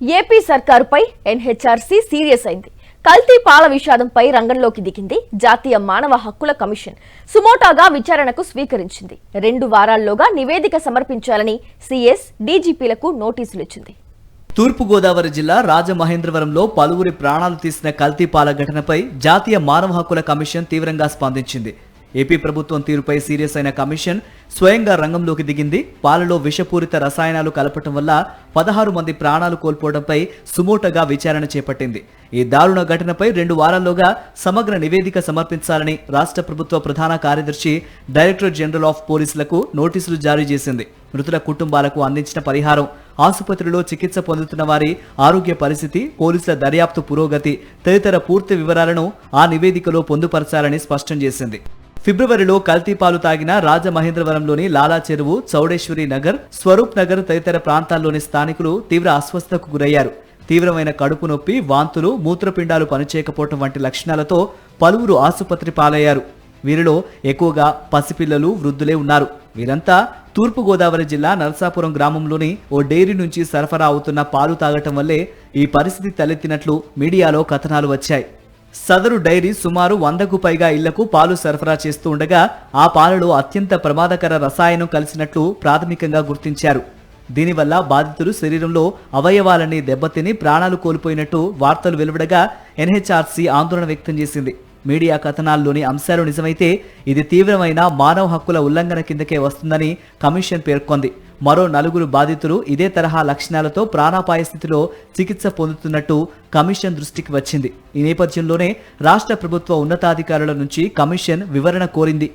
AP సర్కారుపై NHRC serious అయింది. కల్తీ పాల విషాదంపై రంగంలోకి దిగింది జాతీయ మానవ హక్కుల కమిషన్. సుమోటాగా విచారణకు స్వీకరించింది. 2 వారాల్లోగా నివేదిక సమర్పించాలని సీఎస్, డీజీపీలకు నోటీసులు ఇచ్చింది. తూర్పుగోదావరి జిల్లా రాజమహేంద్రవరంలో పలువురి ప్రాణాలు తీసిన కల్తీ పాల ఘటనపై జాతీయ మానవ హక్కుల కమిషన్ తీవ్రంగా స్పందించింది. ఏపీ ప్రభుత్వం తీరుపై సీరియస్ అయిన కమిషన్ స్వయంగా రంగంలోకి దిగింది. పాలలో విషపూరిత రసాయనాలు కలపటం వల్ల 16 మంది ప్రాణాలు కోల్పోవడంపై సుమోటగా విచారణ చేపట్టింది. ఈ దారుణ ఘటనపై 2 వారాల్లోగా సమగ్ర నివేదిక సమర్పించాలని రాష్ట్ర ప్రభుత్వ ప్రధాన కార్యదర్శి, డైరెక్టర్ జనరల్ ఆఫ్ పోలీసులకు నోటీసులు జారీ చేసింది. మృతుల కుటుంబాలకు అందించిన పరిహారం, ఆసుపత్రిలో చికిత్స పొందుతున్న వారి ఆరోగ్య పరిస్థితి, పోలీసుల దర్యాప్తు పురోగతి తదితర పూర్తి వివరాలను ఆ నివేదికలో పొందుపరచాలని స్పష్టం చేసింది. ఫిబ్రవరిలో కల్తీ పాలు తాగిన రాజమహేంద్రవరంలోని లాలా చెరువు, చౌడేశ్వరి నగర్, స్వరూప్ నగర్ తదితర ప్రాంతాల్లోని స్థానికులు తీవ్ర అస్వస్థతకు గురయ్యారు. తీవ్రమైన కడుపు నొప్పి, వాంతులు, మూత్రపిండాలు పనిచేయకపోవడం వంటి లక్షణాలతో పలువురు ఆసుపత్రి పాలయ్యారు. వీరిలో ఎక్కువగా పసిపిల్లలు, వృద్ధులే ఉన్నారు. వీరంతా తూర్పుగోదావరి జిల్లా నరసాపురం గ్రామంలోని ఓ డైరీ నుంచి సరఫరా అవుతున్న పాలు తాగటం వల్లే ఈ పరిస్థితి తలెత్తినట్లు మీడియాలో కథనాలు వచ్చాయి. సదరు డైరీ సుమారు 100కు పైగా ఇళ్లకు పాలు సరఫరా చేస్తూ ఉండగా ఆ పాలలో అత్యంత ప్రమాదకర రసాయనం కలిసినట్లు ప్రాథమికంగా గుర్తించారు. దీనివల్ల బాధితులు శరీరంలో అవయవాలన్నీ దెబ్బతిని ప్రాణాలు కోల్పోయినట్టు వార్తలు వెలువడగా ఎన్హెచ్ఆర్సీ ఆందోళన వ్యక్తం చేసింది. మీడియా కథనాల్లోని అంశాలు నిజమైతే ఇది తీవ్రమైన మానవ హక్కుల ఉల్లంఘన కిందకే వస్తుందని కమిషన్ పేర్కొంది. మరో 4 బాధితులు ఇదే తరహా లక్షణాలతో ప్రాణాపాయ స్థితిలో చికిత్స పొందుతున్నట్టు కమిషన్ దృష్టికి వచ్చింది. ఈ నేపథ్యంలోనే రాష్ట్ర ప్రభుత్వ ఉన్నతాధికారుల నుంచి కమిషన్ వివరణ కోరింది.